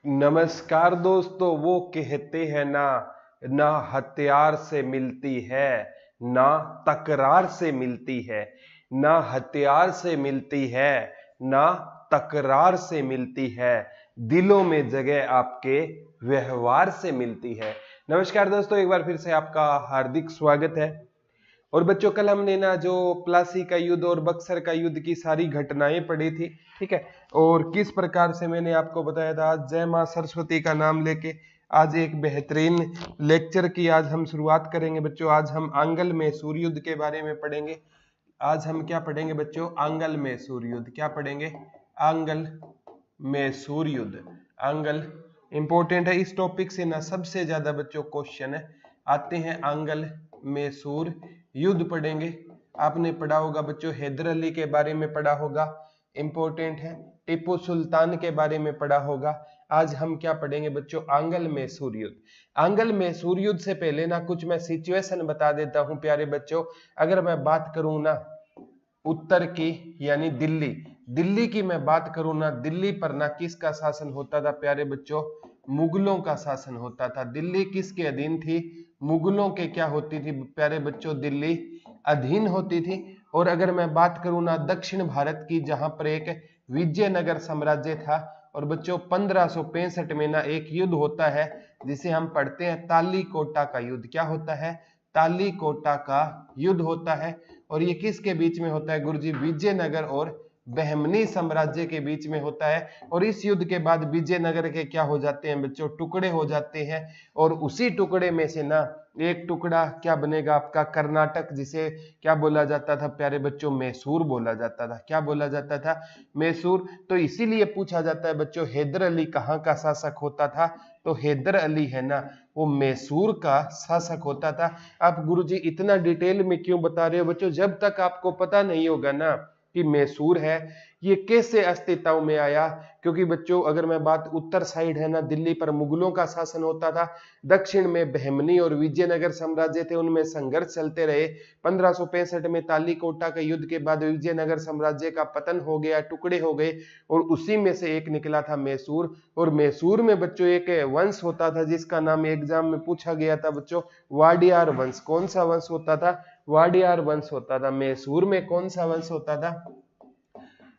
नमस्कार दोस्तों। वो कहते हैं ना, ना हथियार से मिलती है ना तकरार से मिलती है, ना हथियार से मिलती है ना तकरार से मिलती है, दिलों में जगह आपके व्यवहार से मिलती है। नमस्कार दोस्तों, एक बार फिर से आपका हार्दिक स्वागत है। और बच्चों, कल हमने ना जो प्लासी का युद्ध और बक्सर का युद्ध की सारी घटनाएं पढ़ी थी, ठीक है। और किस प्रकार से मैंने आपको बताया था, आज जय मां सरस्वती का नाम लेके आज एक बेहतरीन लेक्चर की आज हम शुरुआत करेंगे बच्चों। आज हम आंगल में सूर्य युद्ध के बारे में पढ़ेंगे। आज हम क्या पढ़ेंगे बच्चों? आंगल में सूर्य युद्ध। क्या पढ़ेंगे? आंगल में सूर्य युद्ध। आंगल इंपॉर्टेंट है। इस टॉपिक से ना सबसे ज्यादा बच्चों क्वेश्चन आते हैं। आंगल में सूर्य युद्ध पढ़ेंगे। आपने पढ़ा होगा बच्चों, हैदर अली के बारे में पढ़ा होगा, इंपॉर्टेंट है। टीपू सुल्तान के बारे में पढ़ा होगा। आज हम क्या पढ़ेंगे बच्चों? आंगल में सूर्य युद्ध। आंगल में सूर्य युद्ध से पहले ना कुछ मैं सिचुएशन बता देता हूं प्यारे बच्चों। अगर मैं बात करूं ना उत्तर की, यानी दिल्ली, दिल्ली की मैं बात करूं ना, दिल्ली पर ना किसका शासन होता था प्यारे बच्चों? मुगलों का शासन होता था। दिल्ली किसके अधीन थी? मुगलों के क्या होती थी प्यारे बच्चों? दिल्ली अधीन होती थी। और अगर मैं बात करूं ना दक्षिण भारत की, जहां पर एक विजयनगर साम्राज्य था। और बच्चों 1565 में ना एक युद्ध होता है जिसे हम पढ़ते हैं तालीकोटा का युद्ध। क्या होता है? तालीकोटा का युद्ध होता है। और ये किसके बीच में होता है गुरुजी? विजयनगर और बहमनी साम्राज्य के बीच में होता है। और इस युद्ध के बाद विजयनगर के क्या हो जाते हैं बच्चों? टुकड़े हो जाते हैं। और उसी टुकड़े में से ना एक टुकड़ा क्या बनेगा आपका? कर्नाटक, जिसे क्या बोला जाता था प्यारे बच्चों? मैसूर बोला जाता था। क्या बोला जाता था? मैसूर। तो इसीलिए पूछा जाता है बच्चों, हैदर अली कहाँ का शासक होता था? तो हैदर अली है ना, वो मैसूर का शासक होता था। आप गुरुजी इतना डिटेल में क्यों बता रहे हो बच्चों? जब तक आपको पता नहीं होगा ना कि मैसूर है, ये कैसे अस्तित्व में आया। क्योंकि बच्चों अगर मैं बात, उत्तर साइड है ना दिल्ली पर मुगलों का शासन होता था, दक्षिण में बहमनी और विजयनगर साम्राज्य थे, उनमें संघर्ष चलते रहे। 1565 में तालीकोटा के युद्ध के बाद विजयनगर साम्राज्य का पतन हो गया, टुकड़े हो गए। और उसी में से एक निकला था मैसूर। और मैसूर में बच्चों एक वंश होता था जिसका नाम एग्जाम में पूछा गया था बच्चों, वाडियार वंश। कौन सा वंश होता था? वाडियार वंश होता था। मैसूर में कौन सा वंश होता था?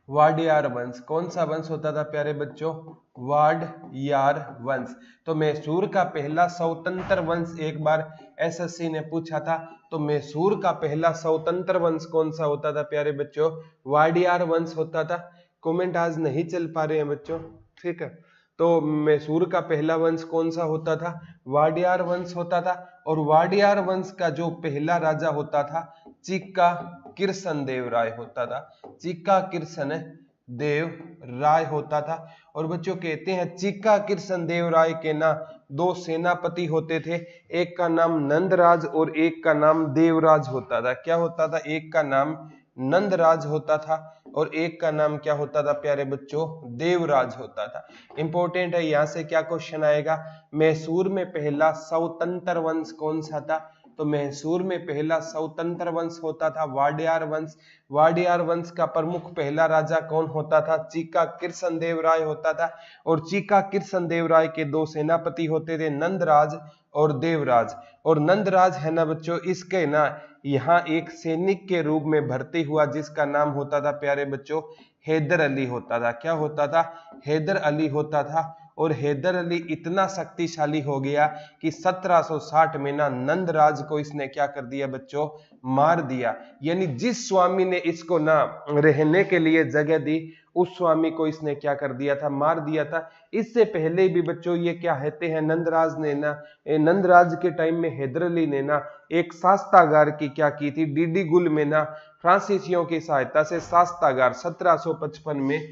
वाडियार वंश। कौन सा वंश होता था प्यारे बच्चों? वाडियार वंश। तो मैसूर का पहला स्वतंत्र वंश, एक बार एसएससी ने पूछा था, तो मैसूर का पहला स्वतंत्र वंश कौन सा होता था प्यारे बच्चों? वाडियार वंश होता था। कमेंट आज नहीं चल पा रहे हैं बच्चों, ठीक है। तो मैसूर का पहला वंश कौन सा होता था? वाडियार वंश होता था। और वाडियार वंश का जो पहला राजा होता था, चिक्का किरसन देव राय होता था। चिक्का किरसन देव राय होता था। और बच्चों कहते हैं चिक्का किरसन देव राय के ना दो सेनापति होते थे, एक का नाम नंदराज और एक का नाम देवराज होता था। क्या होता था? एक का नाम नंदराज होता था और एक का नाम क्या होता था प्यारे बच्चों? देवराज होता था। इंपॉर्टेंट है, यहां से क्या क्वेश्चन आएगा? मैसूर में पहला स्वतंत्र वंश कौन सा था? तो मैसूर में पहला स्वतंत्र वंश होता था वाडियार वंश। वाडियार वंश का प्रमुख पहला राजा कौन होता था? चिक्का किरसन देव राय होता था। और चिक्का किरसन देव राय के दो सेनापति होते थे, नंदराज और देवराज। और नंदराज है ना बच्चों, इसके ना यहाँ एक सैनिक के रूप में भर्ती हुआ जिसका नाम होता था प्यारे बच्चों हैदर अली होता था। क्या होता था? हैदर अली होता था। और हैदर अली इतना शक्तिशाली हो गया कि 1760 में ना नंदराज को इसने क्या कर दिया बच्चों? मार दिया। यानी जिस स्वामी ने इसको ना रहने के लिए जगह दी, उस स्वामी को इसने क्या कर दिया था? मार दिया था। इससे पहले भी बच्चों ये क्या कहते हैं, नंदराज ने ना, नंदराज के टाइम में हैदर अली ने ना एक शास्त्रागार की क्या की थी? डीडीगुल में ना फ्रांसीसियों की सहायता से शास्त्रागार 1755 में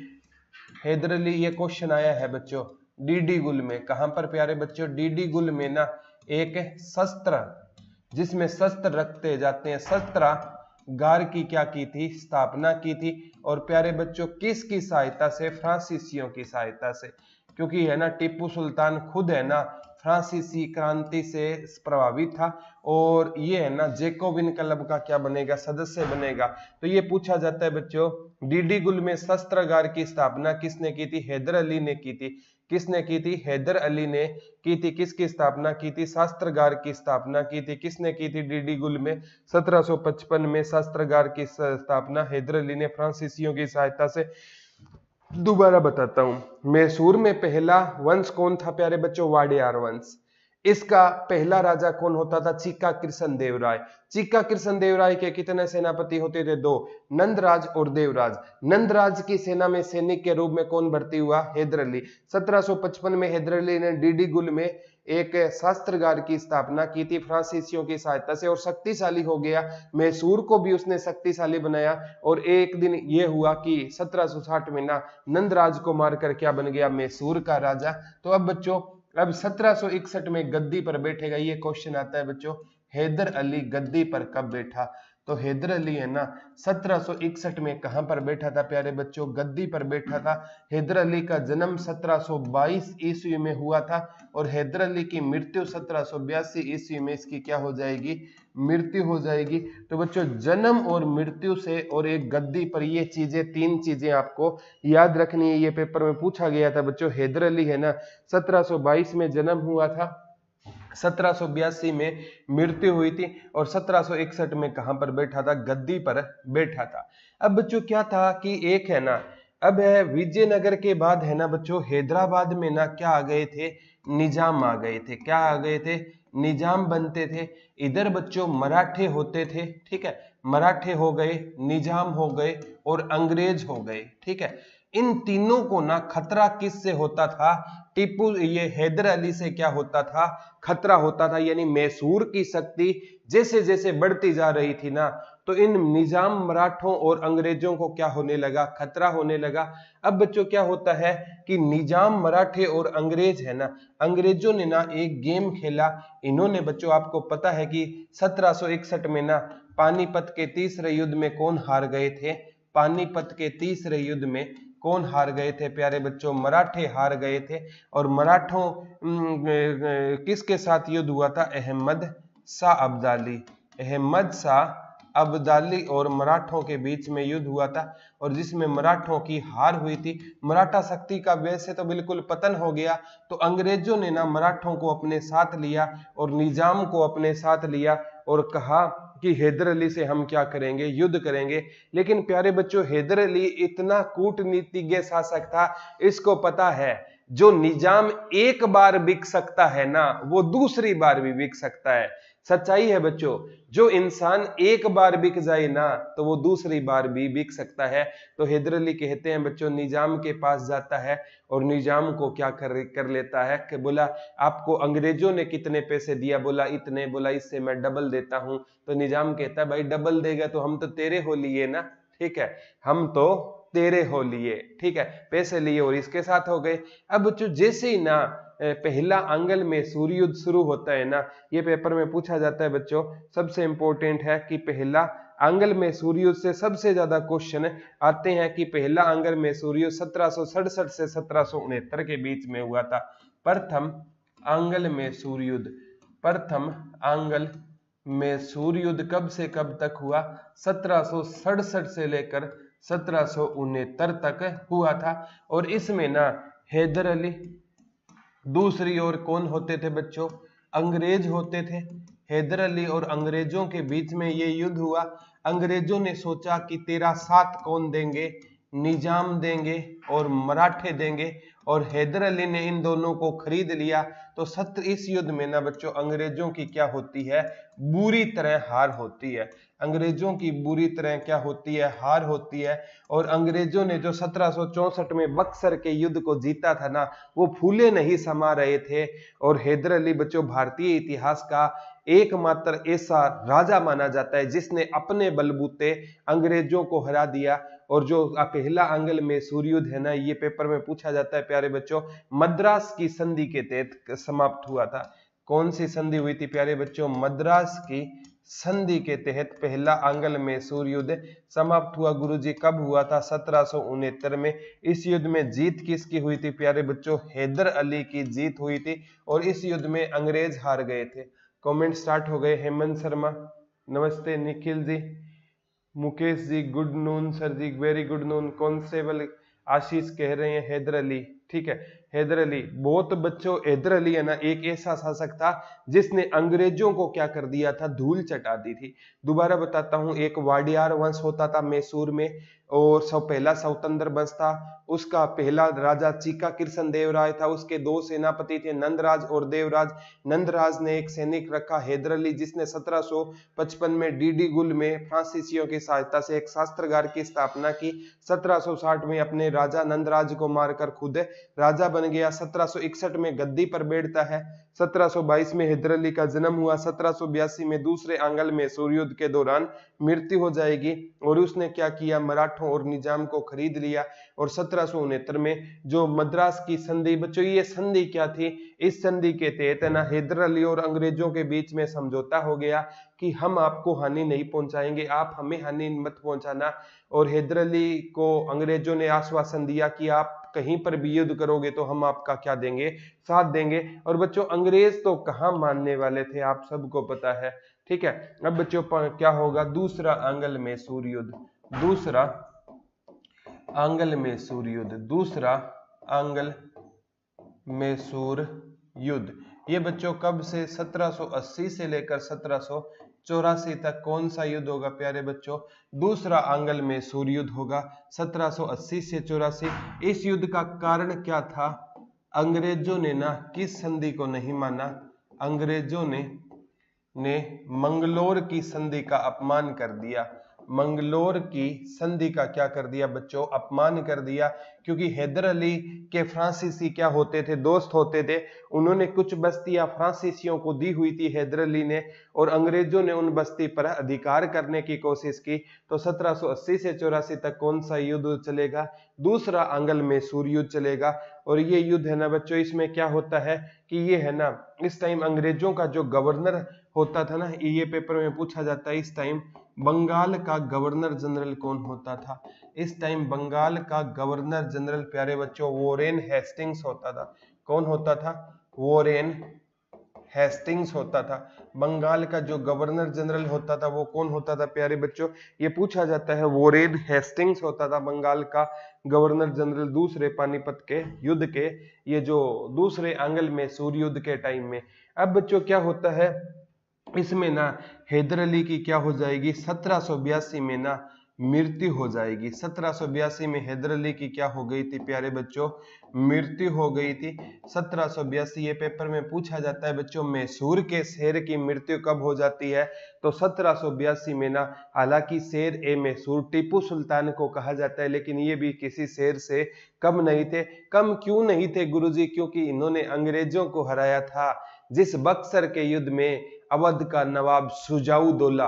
हैदर अली, ये क्वेश्चन आया है बच्चों डीडीगुल में। कहां पर प्यारे बच्चों? डीडीगुल में ना एक शस्त्र, जिसमें शस्त्र रखते जाते हैं, शस्त्रागार की क्या की थी? स्थापना की थी। और प्यारे बच्चों किसकी सहायता से? फ्रांसीसियों की सहायता से। क्योंकि है ना टीपू सुल्तान खुद है ना फ्रांसीसी क्रांति से प्रभावित था और ये है ना जैकोबिन क्लब का क्या बनेगा, सदस्य बनेगा। तो ये पूछा जाता है बच्चों, डीडीगुल में शस्त्रागार की स्थापना किसने की थी, हैदर अली ने की थी। किसने की थी, हैदर अली ने की थी। किसकी स्थापना की थी, शस्त्रागार की स्थापना की थी। किसने की थी, डीडीगुल में 1755 में शस्त्रागार की स्थापना हैदर अली ने फ्रांसीसियों की सहायता से। दोबारा बताता हूं, मैसूर में पहला वंश कौन था प्यारे बच्चों, वाडियार वंश। इसका पहला राजा कौन होता था, चीका कृष्ण देव राय। चीका कृष्ण देव राय के कितने सेनापति होते थे, 2, नंदराज और देवराज। नंदराज की सेना में सैनिक के रूप में कौन भर्ती हुआ, हैदर अली। 1755 में हैदर अली ने डीडीगुल में एक शस्त्रागार की स्थापना की थी फ्रांसीसियों की सहायता से और शक्तिशाली हो गया। मैसूर को भी उसने शक्तिशाली बनाया और एक दिन ये हुआ कि 1760 में ना नंदराज को मारकर क्या बन गया, मैसूर का राजा। तो अब बच्चों अब 1761 में गद्दी पर बैठेगा, ये क्वेश्चन आता है बच्चों, हैदर अली गद्दी पर कब बैठा। तो हैदर अली है ना 1761 में कहां पर बैठा था प्यारे बच्चों, गद्दी पर बैठा था। हैदर अली का जन्म 1722 ईस्वी में हुआ था और हैदर अली की मृत्यु 1782 ईस्वी में इसकी क्या हो जाएगी, मृत्यु हो जाएगी। तो बच्चों जन्म और मृत्यु से और एक गद्दी पर, ये चीजें 3 चीजें आपको याद रखनी है, ये पेपर में पूछा गया था बच्चों। हैदर अली है ना 1722 में जन्म हुआ था, 1782 में मृत्यु हुई थी और 1761 में कहां पर बैठा था, गद्दी पर बैठा था। अब बच्चों क्या था कि एक है ना, अब है विजयनगर के बाद है ना बच्चों हैदराबाद में ना क्या आ गए थे, निजाम आ गए थे। क्या आ गए थे, निजाम बनते थे। इधर बच्चों मराठे होते थे, ठीक है, मराठे हो गए, निजाम हो गए और अंग्रेज हो गए, ठीक है। इन तीनों को ना खतरा किससे होता था, टीपू ये हैदर अली से क्या होता था, खतरा होता था। यानी मैसूर की शक्ति जैसे जैसे बढ़ती जा रही थी ना, तो इन निजाम मराठों और अंग्रेजों को क्या होने लगा, खतरा होने लगा। अब बच्चों क्या होता है कि निजाम मराठे और अंग्रेज है ना, अंग्रेजों ने ना एक गेम खेला। इन्होंने बच्चों आपको पता है कि 1761 में ना पानीपत के तीसरे युद्ध में कौन हार गए थे, पानीपत के तीसरे युद्ध में कौन हार गए थे प्यारे बच्चों, मराठे हार गए थे। और मराठों किसके साथ युद्ध हुआ था, अहमद शाह अब्दाली, अहमद शाह अब्दाली और मराठों के बीच में युद्ध हुआ था और जिसमें मराठों की हार हुई थी। मराठा शक्ति का वैसे तो बिल्कुल पतन हो गया, तो अंग्रेजों ने ना मराठों को अपने साथ लिया और निजाम को अपने साथ लिया और कहा कि हैदर अली से हम क्या करेंगे, युद्ध करेंगे। लेकिन प्यारे बच्चों हैदर अली इतना कूटनीतिज्ञ शासक था, इसको पता है जो निजाम एक बार बिक सकता है ना, वो दूसरी बार भी बिक सकता है। सच्चाई है बच्चों, जो इंसान एक बार बिक जाए ना तो वो दूसरी बार भी बिक सकता है। तो हैदर अली कहते हैं बच्चों, निजाम के पास जाता है और निजाम को क्या कर लेता है कि बोला आपको अंग्रेजों ने कितने पैसे दिया, बोला इतने, बोला इससे मैं डबल देता हूं। तो निजाम कहता है भाई डबल देगा तो हम तो तेरे हो लिए ना, ठीक है, हम तो तेरे हो लिए, ठीक है, पैसे लिए और इसके साथ हो गए। अब बच्चों जैसे ही ना पहला आंगल में सूर्य युद्ध शुरू होता है ना, ये पेपर में पूछा जाता है बच्चों, सबसे इंपॉर्टेंट है कि पहला आंगल में सूर्य युद्ध से सबसे ज्यादा क्वेश्चन आते हैं कि पहला आंगल में सूर्य युद्ध 1767 से 1769 के बीच में हुआ था। प्रथम आंगल में सूर्य युद्ध, प्रथम आंगल में सूर्य युद्ध कब से कब तक हुआ, 1767 से लेकर 1769 तक हुआ था। और इसमें ना हैदर अली, दूसरी ओर कौन होते थे बच्चों, अंग्रेज होते थे। हैदर अली और अंग्रेजों के बीच में ये युद्ध हुआ। अंग्रेजों ने सोचा कि तेरा साथ कौन देंगे, निजाम देंगे और मराठे देंगे, और हैदर अली ने इन दोनों को खरीद लिया। तो इस युद्ध में ना बच्चों अंग्रेजों की क्या होती है, बुरी तरह हार होती है। अंग्रेजों की बुरी तरह क्या होती है, हार होती है। और अंग्रेजों ने जो 1764 में बक्सर के युद्ध को जीता था ना, वो फूले नहीं समा रहे थे। और हैदर अली बच्चों भारतीय इतिहास का एकमात्र ऐसा राजा माना जाता है जिसने अपने बलबूते अंग्रेजों को हरा दिया। और जो पहला आंगल में सूर्य युद्ध है ना, ये पेपर में पूछा जाता है प्यारे बच्चों, मद्रास की संधि के तहत समाप्त हुआ था। कौन सी संधि हुई थी प्यारे बच्चों, मद्रास की संधि के तहत पहला आंग्ल मैसूर युद्ध समाप्त हुआ। गुरुजी कब हुआ था? 1769 में। इस युद्ध में जीत किसकी हुई थी प्यारे बच्चों? हैदर अली की जीत हुई थी और इस युद्ध में अंग्रेज हार गए थे। कमेंट स्टार्ट हो गए। हेमंत शर्मा नमस्ते, Nikhil ji, Mukesh ji good noon sir जी, वेरी गुड नून। कॉन्स्टेबल आशीष कह रहे हैं हैदर अली, ठीक है हैदर अली। बहुत बच्चों हैदर अली है ना एक ऐसा शासक था जिसने अंग्रेजों को क्या कर दिया था? धूल चटा दी थी। दोबारा बताता हूं, एक वाडियार वंश होता था मैसूर में और पहला स्वतंत्र वंश था। उसका पहला राजा चीका कृष्ण देवराय था। उसके दो सेनापति थे, नंदराज और देवराज। नंदराज ने एक सैनिक रखा हैदर अली, जिसने 1755 में डीडी गुल में फ्रांसीसियों की सहायता से एक शास्त्रागार की स्थापना की। 1760 में अपने राजा नंदराज को मारकर खुद राजा बन गया। 1761 में गद्दी पर बैठता है। 1722 में हैदर अली का जन्म हुआ। 1782 में दूसरे आंग्ल मैसूर युद्ध के दौरान मृत्यु हो जाएगी और उसने क्या किया? मराठों और निजाम को खरीद लिया। और 1769 में जो मद्रास की संधि, बच्चों ये संधि क्या थी? इस संधि के तहत ना हैदर अली और अंग्रेजों के बीच में समझौता हो गया कि हम आपको हानि नहीं पहुंचाएंगे, आप हमें हानि मत पहुंचाना। और हैदर अली को अंग्रेजों ने आश्वासन दिया कि आप कहीं पर भी युद्ध करोगे तो हम आपका क्या देंगे? साथ देंगे। और बच्चों अंग्रेज तो कहां मानने वाले थे, आप सबको पता है, ठीक है। अब बच्चों क्या होगा? दूसरा आंग्ल मैसूर युद्ध, दूसरा आंग्ल मैसूर युद्ध, दूसरा आंग्ल मैसूर युद्ध। ये बच्चों कब से? 1780 से लेकर 1784 तक कौन सा युद्ध होगा प्यारे बच्चों? दूसरा आंग्ल मैसूर युद्ध होगा 1780 से 84। इस युद्ध का कारण क्या था? अंग्रेजों ने ना किस संधि को नहीं माना? अंग्रेजों ने मंगलोर की संधि का अपमान कर दिया। मंगलोर की संधि का क्या कर दिया बच्चों? अपमान कर दिया। क्योंकि हैदर अली के फ्रांसीसी क्या होते थे? दोस्त होते थे। उन्होंने कुछ बस्तियां फ्रांसीसियों को दी हुई थी हैदर अली ने, और अंग्रेजों ने उन बस्ती पर अधिकार करने की कोशिश की। तो 1780 से 84 तक कौन सा युद्ध चलेगा? दूसरा आंग्ल मैसूर युद्ध चलेगा। और ये युद्ध है ना बच्चों, इसमें क्या होता है कि ये है ना इस टाइम अंग्रेजों का जो गवर्नर होता था ना, ये पेपर में पूछा जाता है, इस टाइम बंगाल का गवर्नर जनरल कौन होता था? इस टाइम बंगाल का गवर्नर जनरल प्यारे बच्चों वॉरेन हेस्टिंग्स होता था। कौन होता था? वॉरेन हेस्टिंग्स होता था। बंगाल का जो गवर्नर जनरल होता था वो कौन होता था प्यारे बच्चों? ये पूछा जाता है, वॉरेन हेस्टिंग्स होता था बंगाल का गवर्नर जनरल दूसरे पानीपत के युद्ध के, ये जो दूसरे आंग्ल मैसूर युद्ध के टाइम में। अब बच्चों क्या होता है इसमें ना, हैदर अली की क्या हो जाएगी? 1782 में ना मृत्यु हो जाएगी। 1782 में हैदर अली की क्या हो गई थी प्यारे बच्चों? मृत्यु हो गई थी 1782। ये पेपर में पूछा जाता है बच्चों, मैसूर के शेर की मृत्यु कब हो जाती है? तो 1782 में ना। हालांकि शेर ए मैसूर टीपू सुल्तान को कहा जाता है, लेकिन ये भी किसी शेर से कम नहीं थे। कम क्यों नहीं थे गुरुजी? क्योंकि इन्होंने अंग्रेजों को हराया था। जिस बक्सर के युद्ध में अवध का नवाब शुजाउद्दौला,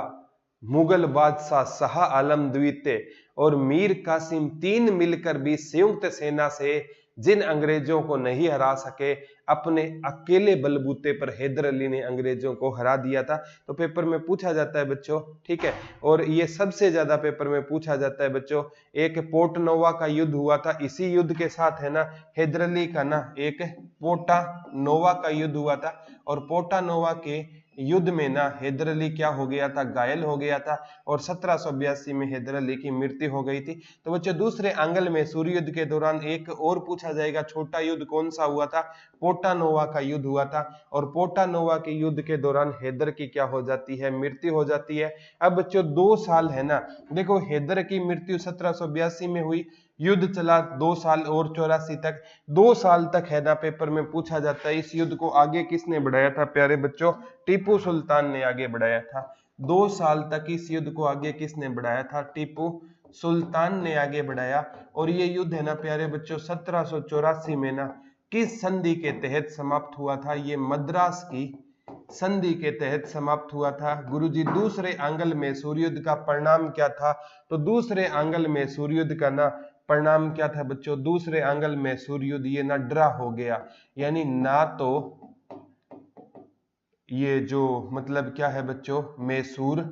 मुगल बादशाह शाह आलम द्वितीय और मीर कासिम तीन मिलकर भी संयुक्त सेना से जिन अंग्रेजों को नहीं हरा सके, अपने अकेले बलबूते पर हैदर अली ने अंग्रेजों को हरा दिया था। तो पेपर में पूछा जाता है बच्चों, ठीक है। और ये सबसे ज्यादा पेपर में पूछा जाता है बच्चों, एक पोर्ट नोवा का युद्ध हुआ था। इसी युद्ध के साथ है ना हैदर अली का ना एक पोर्टा नोवा का युद्ध हुआ था। और पोर्टा नोवा के युद्ध में ना हैदर अली क्या हो गया था? घायल हो गया था। और 1782 में हैदर अली की मृत्यु हो गई थी। तो बच्चों दूसरे आंग्ल मैसूर युद्ध के दौरान एक और पूछा जाएगा, छोटा युद्ध कौन सा हुआ था? पोर्टा नोवा का युद्ध हुआ था। और पोर्टा नोवा के युद्ध के दौरान हैदर की क्या हो जाती है? मृत्यु हो जाती है। अब बच्चों 2 साल है ना, देखो हैदर की मृत्यु 1782 में हुई, युद्ध चला 2 साल और 84 तक। 2 साल तक है ना पेपर में पूछा जाता है, इस युद्ध को आगे किसने बढ़ाया था प्यारे बच्चों? टीपू सुल्तान ने आगे बढ़ाया था। 2 साल तक इस युद्ध को आगे किसने बढ़ाया था? टीपू सुल्तान ने आगे बढ़ाया। और ये युद्ध है ना प्यारे बच्चों 1784 में ना किस संधि के तहत समाप्त हुआ था? ये मद्रास की संधि के तहत समाप्त हुआ था। गुरुजी दूसरे आंग्ल मैसूर युद्ध का परिणाम क्या था? तो दूसरे आंग्ल मैसूर युद्ध का ना परिणाम क्या था बच्चों? दूसरे आंग्ल मैसूर युद्ध ये ना ड्रा हो गया, यानी ना तो ये जो मतलब क्या है बच्चों, मैसूर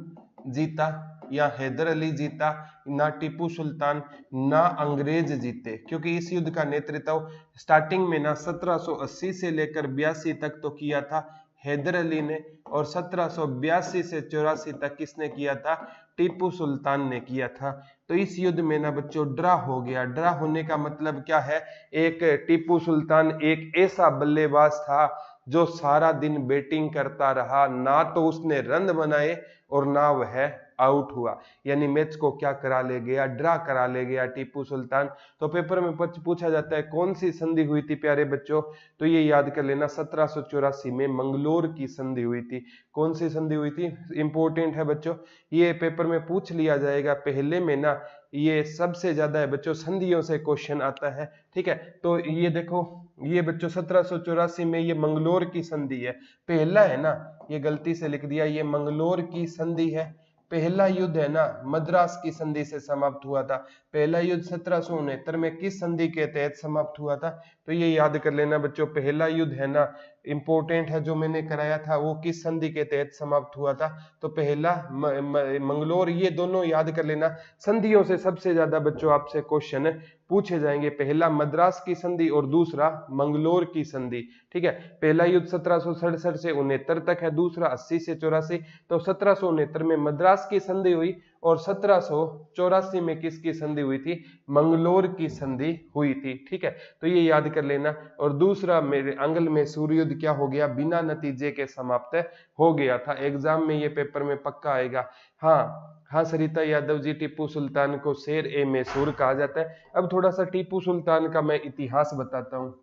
जीता या हैदर अली जीता, ना टीपू सुल्तान ना अंग्रेज जीते, क्योंकि इस युद्ध का नेतृत्व स्टार्टिंग में ना 1780 से लेकर 82 तक तो किया था हैदर अली ने, और 1782 से 84 तक किसने किया था, टीपू सुल्तान ने किया था। तो इस युद्ध में ना बच्चों ड्रा हो गया। ड्रा होने का मतलब क्या है, एक टीपू सुल्तान एक ऐसा बल्लेबाज था जो सारा दिन बैटिंग करता रहा, ना तो उसने रन बनाए और ना वह आउट हुआ, यानी मैच को क्या करा ले गया, ड्रा करा ले गया टीपू सुल्तान। तो पेपर में पूछा जाता है कौन सी संधि हुई थी प्यारे बच्चों, तो ये याद कर लेना 1784 में मंगलोर की संधि हुई थी। कौन सी संधि हुई थी, इंपॉर्टेंट है बच्चों, ये पेपर में पूछ लिया जाएगा। पहले में ना ये सबसे ज्यादा है बच्चों, संधियों से क्वेश्चन आता है, ठीक है। तो ये देखो, ये बच्चों 1784 में ये मंगलोर की संधि है, पहला है ना, ये गलती से लिख दिया, ये मंगलोर की संधि है। पहला युद्ध है ना मद्रास की संधि से समाप्त हुआ था। पहला युद्ध 1769 में किस संधि के तहत समाप्त हुआ था, तो ये याद कर लेना बच्चों, पहला युद्ध है ना इंपॉर्टेंट है जो मैंने कराया था, वो किस संधि के तहत समाप्त हुआ था, तो पहला मंगलोर। ये दोनों याद कर लेना, संधियों से सबसे ज्यादा बच्चों आपसे क्वेश्चन पूछे जाएंगे, पहला मद्रास की संधि और दूसरा मंगलोर की संधि, ठीक है। पहला युद्ध 1767 से 69 तक है, दूसरा 80 से 84। तो 1769 में मद्रास की संधि हुई और 1784 में किसकी संधि हुई थी, मंगलोर की संधि हुई थी, ठीक है। तो ये याद कर लेना। और दूसरा मेरे आंग्ल मैसूर युद्ध क्या हो गया, बिना नतीजे के समाप्त हो गया था। एग्जाम में ये पेपर में पक्का आएगा। हाँ सरिता यादव जी, टीपू सुल्तान को शेर ए मैसूर कहा जाता है। अब थोड़ा सा टीपू सुल्तान का मैं इतिहास बताता हूँ।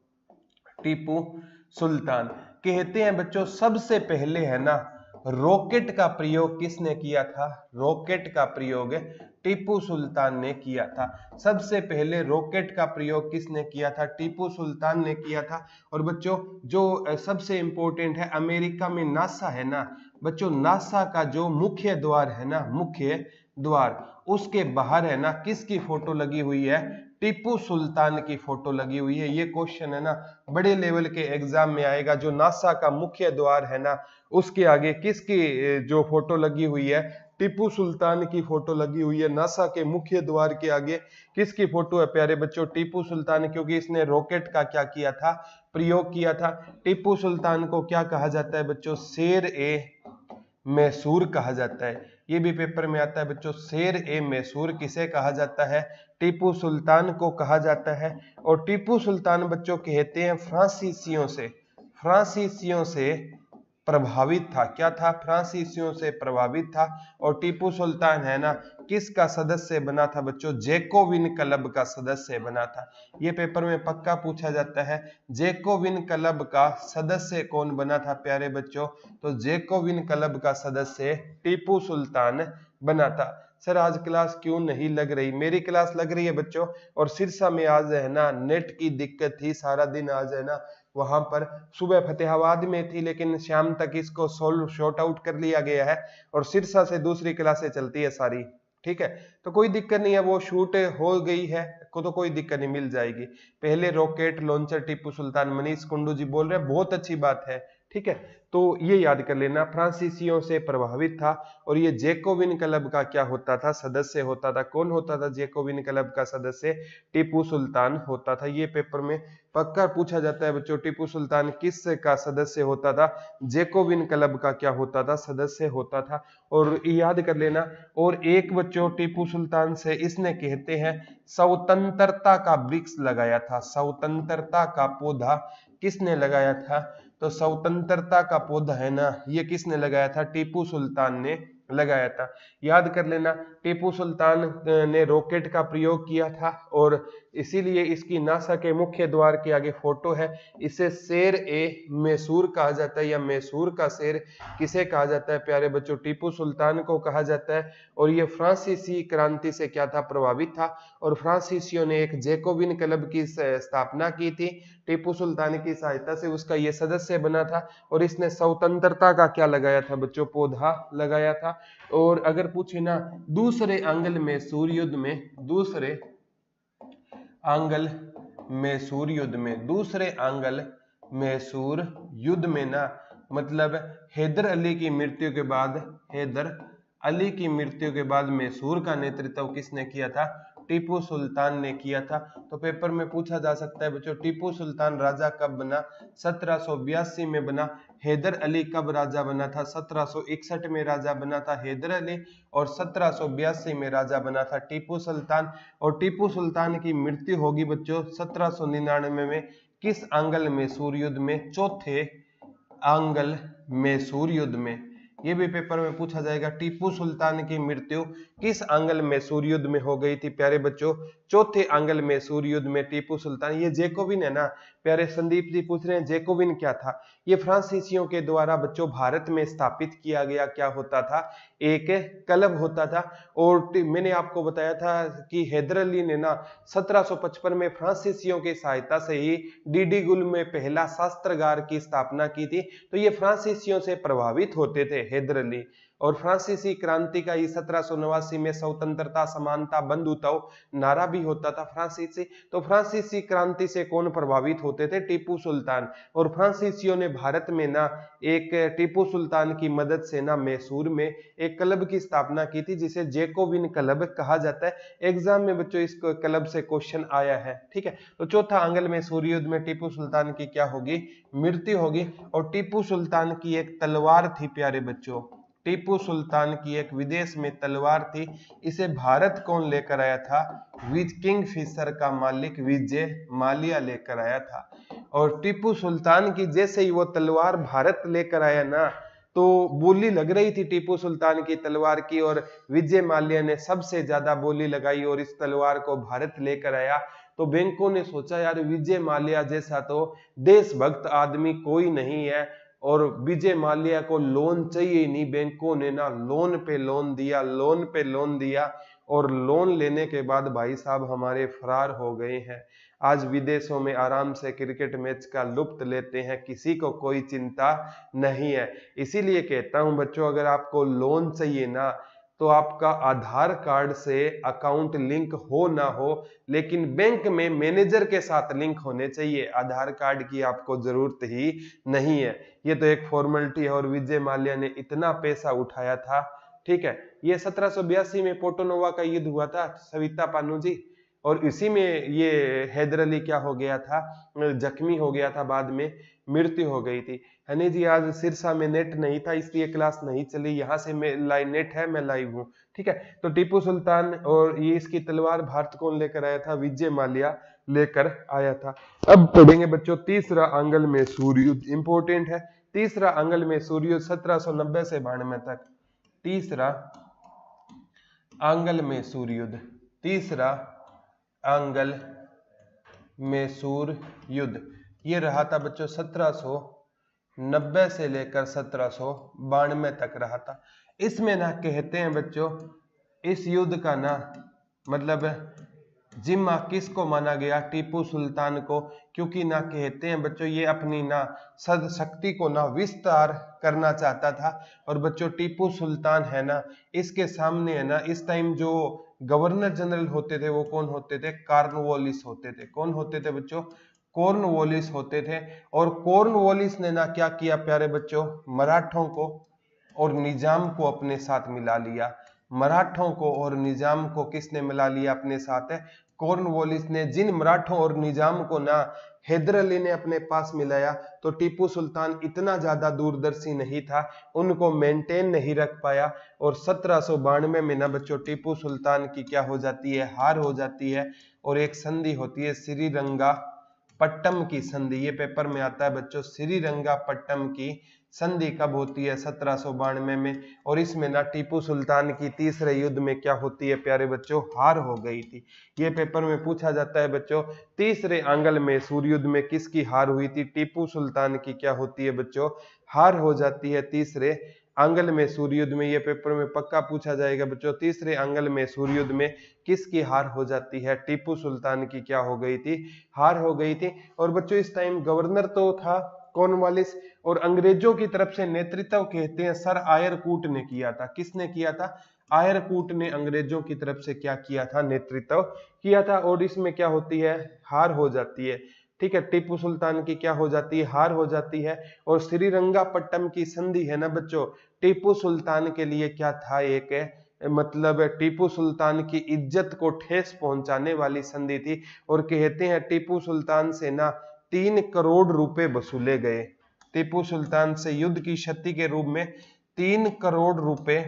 टीपू सुल्तान कहते हैं बच्चों सबसे पहले है ना रॉकेट का प्रयोग किसने किया था, रॉकेट का प्रयोग टीपू सुल्तान ने किया था। सबसे पहले रॉकेट का प्रयोग किसने किया था, टीपू सुल्तान ने किया था। और बच्चों जो सबसे इंपॉर्टेंट है, अमेरिका में नासा है ना बच्चों, नासा का जो मुख्य द्वार है ना, मुख्य द्वार, उसके बाहर है ना किसकी फोटो लगी हुई है, टीपू सुल्तान की फोटो लगी हुई है। ये क्वेश्चन है ना बड़े लेवल के एग्जाम में आएगा। जो नासा का मुख्य द्वार है ना उसके आगे किसकी जो फोटो लगी हुई है, टीपू सुल्तान की फोटो लगी हुई है। नासा के मुख्य द्वार के आगे किसकी फोटो है प्यारे बच्चों, टीपू सुल्तान, क्योंकि इसने रॉकेट का क्या किया था, प्रयोग किया था। टीपू सुल्तान को क्या कहा जाता है बच्चों, शेर ए मैसूर कहा जाता है। ये भी पेपर में आता है बच्चों, शेर ए मैसूर किसे कहा जाता है, टीपू सुल्तान को कहा जाता है। और टीपू सुल्तान बच्चों कहते हैं फ्रांसीसियों से प्रभावित था। क्या था, फ्रांसीसियों से प्रभावित था। और टीपू सुल्तान है ना किसका सदस्य बना था बच्चों, जैकोबिन क्लब का सदस्य बना था। ये पेपर में पक्का पूछा जाता है, जैकोबिन क्लब का सदस्य कौन बना था प्यारे बच्चों, तो जैकोबिन क्लब का सदस्य टीपू सुल्तान बना था। सर आज क्लास क्यों नहीं लग रही, मेरी क्लास लग रही है बच्चों। और सिरसा में आज है ना नेट की दिक्कत थी, सारा दिन आज है ना वहां पर, सुबह फतेहाबाद में थी लेकिन शाम तक इसको सोल्व शॉर्ट आउट कर लिया गया है। और सिरसा से दूसरी क्लासें चलती है सारी, ठीक है। तो कोई दिक्कत नहीं है, वो शूट हो गई है को तो कोई दिक्कत नहीं, मिल जाएगी। पहले रॉकेट लॉन्चर टीपू सुल्तान, मनीष कुंडू जी बोल रहे हैं, बहुत अच्छी बात है, ठीक है। तो ये याद कर लेना, फ्रांसीसियों से प्रभावित था। और ये जैकोबिन क्लब का क्या होता था, सदस्य होता था। कौन होता था जैकोबिन क्लब का सदस्य, टीपू सुल्तान होता था। ये पेपर में पक्का पूछा जाता है बच्चों, टीपू सुल्तान किस का सदस्य होता था, जैकोबिन क्लब का क्या होता था, सदस्य होता था। और याद कर लेना। और एक बच्चों टीपू सुल्तान से इसने कहते हैं स्वतंत्रता का वृक्ष लगाया था, स्वतंत्रता का पौधा किसने लगाया था, तो स्वतंत्रता का पौधा है ना ये किसने लगाया था, टीपू सुल्तान ने लगाया था। याद कर लेना, टीपू सुल्तान ने रॉकेट का प्रयोग किया था और इसीलिए इसकी नासा के मुख्य द्वार के आगे फोटो है। इसे शेर ए मैसूर कहा जाता है, या मैसूर का शेर किसे कहा जाता है प्यारे बच्चों, टीपू सुल्तान को कहा जाता है। और ये फ्रांसीसी क्रांति से क्या था, प्रभावित था। और फ्रांसीसियों ने एक जैकोबिन क्लब की स्थापना की थी, टीपू सुल्तान की सहायता से उसका ये सदस्य बना था। और इसने स्वतंत्रता का क्या लगाया था बच्चों, पौधा लगाया था। और अगर पूछे ना दूसरे आंग्ल मैसूर युद्ध में, दूसरे आंग्ल मैसूर युद्ध में, दूसरे आंग्ल मैसूर युद्ध में ना मतलब हैदर अली की मृत्यु के बाद, हैदर अली की मृत्यु के बाद मैसूर का नेतृत्व किसने किया था? टीपू सुल्तान ने किया था। तो पेपर में पूछा जा सकता है बच्चों, टीपू सुल्तान राजा कब बना? 1782 में बना। हैदर अली कब राजा बना था? 1761 में राजा बना था हैदर अली, और 1782 में राजा बना था टीपू सुल्तान। और टीपू सुल्तान की मृत्यु होगी बच्चों 1799 में। किस आंग्ल मैसूर युद्ध में? चौथे आंग्ल मैसूर युद्ध में। ये भी पेपर में पूछा जाएगा, टीपू सुल्तान की मृत्यु किस आंग्ल मैसूर युद्ध में हो गई थी प्यारे बच्चों? चौथे आंग्ल मैसूर युद्ध में टीपू सुल्तान। ये जैकोबिन है ना प्यारे, संदीप जी पूछ रहे हैं जैकोबिन क्या था? ये फ्रांसीसियों के द्वारा बच्चों भारत में स्थापित किया गया क्या होता था? एक क्लब होता था। और मैंने आपको बताया था कि हैदर अली ने ना 1755 में फ्रांसीसियों की सहायता से ही डीडीगुल में पहला शस्त्रागार की स्थापना की थी। तो ये फ्रांसीसियों से प्रभावित होते थे हैदर अली। और फ्रांसीसी क्रांति का ये 1789 में स्वतंत्रता समानता बंधुत्व नारा भी होता था फ्रांसीसी। तो फ्रांसीसी क्रांति से कौन प्रभावित होते थे? टीपू सुल्तान। और फ्रांसीसियों ने भारत में ना एक टीपू सुल्तान की मदद से ना मैसूर में एक क्लब की स्थापना की थी जिसे जैकोबिन क्लब कहा जाता है। एग्जाम में बच्चों इस क्लब से क्वेश्चन आया है, ठीक है। तो चौथा आंग्ल मैसूर युद्ध में टीपू सुल्तान की क्या होगी? मृत्यु होगी। और टीपू सुल्तान की एक तलवार थी प्यारे बच्चों, टीपू सुल्तान की एक विदेश में तलवार थी, इसे भारत कौन लेकर आया था? किंगफिशर का मालिक विजय माल्या लेकर आया था। और टीपू सुल्तान की जैसे ही वो तलवार भारत लेकर आया ना, तो बोली लग रही थी टीपू सुल्तान की तलवार की, और विजय माल्या ने सबसे ज्यादा बोली लगाई और इस तलवार को भारत लेकर आया। तो बैंकों ने सोचा यार विजय माल्या जैसा तो देशभक्त आदमी कोई नहीं है, और विजय माल्या को लोन चाहिए नहीं। बैंकों ने ना लोन पे लोन दिया, लोन पे लोन दिया, और लोन लेने के बाद भाई साहब हमारे फरार हो गए हैं। आज विदेशों में आराम से क्रिकेट मैच का लुत्फ लेते हैं, किसी को कोई चिंता नहीं है। इसीलिए कहता हूं बच्चों, अगर आपको लोन चाहिए ना, तो आपका आधार कार्ड से अकाउंट लिंक हो ना हो, लेकिन बैंक में मैनेजर के साथ लिंक होने चाहिए। आधार कार्ड की आपको जरूरत ही नहीं है। ये तो एक फॉर्मेलिटी है। और विजय माल्या ने इतना पैसा उठाया था, ठीक है। ये 1782 में पोर्टोनोवा का युद्ध हुआ था सविता पानू जी, और इसी में ये हैदर अली क्या हो गया था? जख्मी हो गया था, बाद में मृत्यु हो गई थी। हनी जी आज सिरसा में नेट नहीं था इसलिए क्लास नहीं चली, यहाँ से मैं लाइव नेट है, मैं लाइव हूँ, ठीक है। तो टीपू सुल्तान और ये इसकी तलवार भारत कौन लेकर आया था? विजय माल्या लेकर आया था। अब पढ़ेंगे बच्चों तीसरा आंग्ल मैसूर युद्ध, इंपोर्टेंट है। तीसरा आंग्ल मैसूर युद्ध 1790 से 92 तक। तीसरा आंग्ल मैसूर युद्ध, तीसरा आंग्ल मैसूर युद्ध ये रहा था बच्चों 1790 से लेकर 1792 तक रहा था। इसमें ना कहते हैं बच्चों, इस युद्ध का ना मतलब जिम्मा किसको माना गया? टीपू सुल्तान को। क्योंकि ना कहते हैं बच्चों ये अपनी ना शक्ति को ना विस्तार करना चाहता था। और बच्चों टीपू सुल्तान है ना, इसके सामने है ना इस टाइम जो गवर्नर जनरल होते थे वो कौन होते थे? कॉर्नवालिस होते थे। कौन होते थे बच्चों? कॉर्नवालिस होते थे। और कॉर्नवालिस ने ना क्या किया प्यारे बच्चों? मराठों को और निजाम को अपने साथ मिला लिया। मराठों को और निजाम को किसने मिला लिया अपने साथ? है कॉर्नवालिस ने। जिन मराठों और निजाम को ना हैदर अली ने अपने पास मिलाया, तो टीपू सुल्तान इतना ज्यादा दूरदर्शी नहीं था, उनको मेंटेन नहीं रख पाया। और 1792 में ना बच्चों टीपू सुल्तान की क्या हो जाती है? हार हो जाती है। और एक संधि होती है श्रीरंगापट्टम की संधि, ये पेपर में आता है बच्चों। श्रीरंगापट्टम की संधि कब होती है? 1792 में। और इसमें ना टीपू सुल्तान की तीसरे युद्ध में क्या होती है प्यारे बच्चों? हार हो गई थी। ये पेपर में पूछा जाता है बच्चों, तीसरे आंग्ल मैसूर युद्ध में किसकी हार हुई थी? टीपू सुल्तान की क्या होती है बच्चों? हार हो जाती है तीसरे आंग्ल मैसूर युद्ध में। ये पेपर में पक्का पूछा जाएगा बच्चों, तीसरे आंग्ल मैसूर युद्ध में किसकी हार हो जाती है? टीपू सुल्तान की क्या हो गई थी? हार हो गई थी। और बच्चों इस टाइम गवर्नर तो था कॉर्नवालिस, और अंग्रेजों की तरफ से नेतृत्व कहते हैं सर आयरकूट ने किया था। किसने किया था? आयरकूट ने अंग्रेजों की तरफ से क्या किया था? नेतृत्व किया था। और इसमें क्या होती है? हार हो जाती है। ठीक है, टीपू सुल्तान की क्या हो जाती है, हार हो जाती है। और श्रीरंगापट्टम की संधि है ना बच्चों, टीपू सुल्तान के लिए क्या था, एक मतलब टीपू सुल्तान की इज्जत को ठेस पहुंचाने वाली संधि थी। और कहते हैं टीपू सुल्तान से ना 3 करोड़ रुपए वसूले गए। टीपू सुल्तान से युद्ध की क्षति के रूप में 3 करोड़ रुपए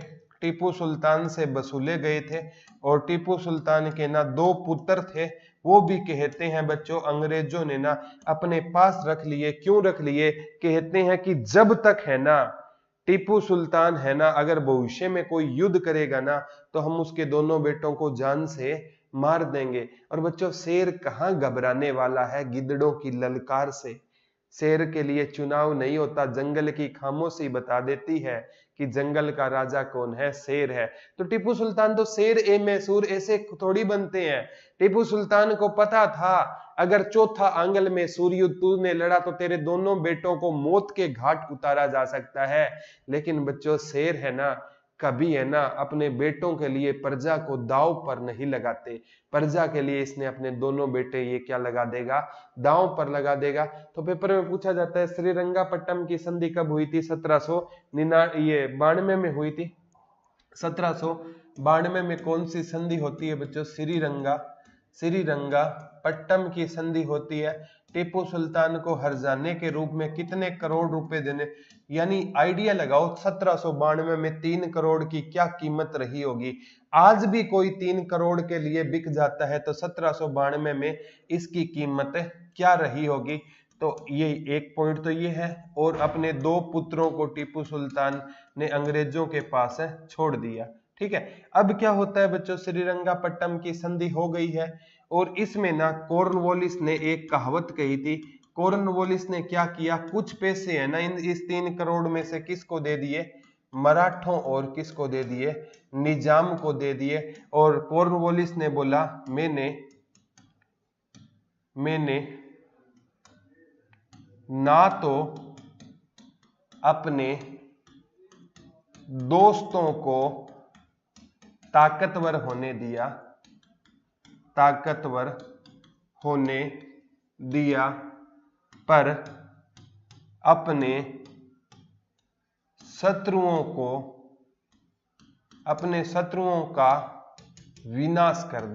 टीपू सुल्तान से वसूले गए थे। और टीपू सुल्तान के ना 2 पुत्र थे, वो भी कहते हैं बच्चों अंग्रेजों ने ना अपने पास रख लिए। क्यों रख लिए, कहते हैं कि जब तक है ना टीपू सुल्तान है ना अगर भविष्य में कोई युद्ध करेगा ना तो हम उसके दोनों बेटों को जान से मार देंगे। और बच्चों शेर कहाँ घबराने वाला है गिद्धड़ों की ललकार से। शेर के लिए चुनाव नहीं होता, जंगल की खामोशी बता देती है कि जंगल का राजा कौन है, शेर है। तो टीपू सुल्तान तो शेर ए मैसूर ऐसे थोड़ी बनते हैं। टीपू सुल्तान को पता था अगर चौथा आंगल में सूर्य तूने लड़ा तो तेरे दोनों बेटों को मौत के घाट उतारा जा सकता है। लेकिन बच्चों शेर है ना कभी है ना अपने बेटों के लिए प्रजा को दांव पर नहीं लगाते। प्रजा के लिए इसने अपने दोनों बेटे ये क्या लगा देगा, दांव पर लगा देगा। तो पेपर में पूछा जाता है श्रीरंगापट्टम की संधि कब हुई थी, 1792 में हुई थी। 1792 में कौन सी संधि होती है बच्चों, श्रीरंगापट्टम की संधि होती है। टीपू सुल्तान को हर्जाने के रूप में कितने करोड़ रुपए देने, यानी आइडिया लगाओ 1792 में 3 करोड़ की क्या कीमत रही होगी। आज भी कोई 3 करोड़ के लिए बिक जाता है तो 1792 में इसकी कीमत क्या रही होगी। तो ये एक पॉइंट तो ये है। और अपने 2 पुत्रों को टीपू सुल्तान ने अंग्रेजों के पास छोड़ दिया। ठीक है, अब क्या होता है बच्चों, श्रीरंगापट्टम की संधि हो गई है और इसमें ना कॉर्नवालिस ने एक कहावत कही थी। कॉर्नवालिस ने क्या किया, कुछ पैसे है ना इस 3 करोड़ में से किसको दे दिए, मराठों और किसको दे दिए, निजाम को दे दिए। और कॉर्नवालिस ने बोला मैंने ना तो अपने दोस्तों को ताकतवर होने दिया पर अपने शत्रुओं का विनाश कर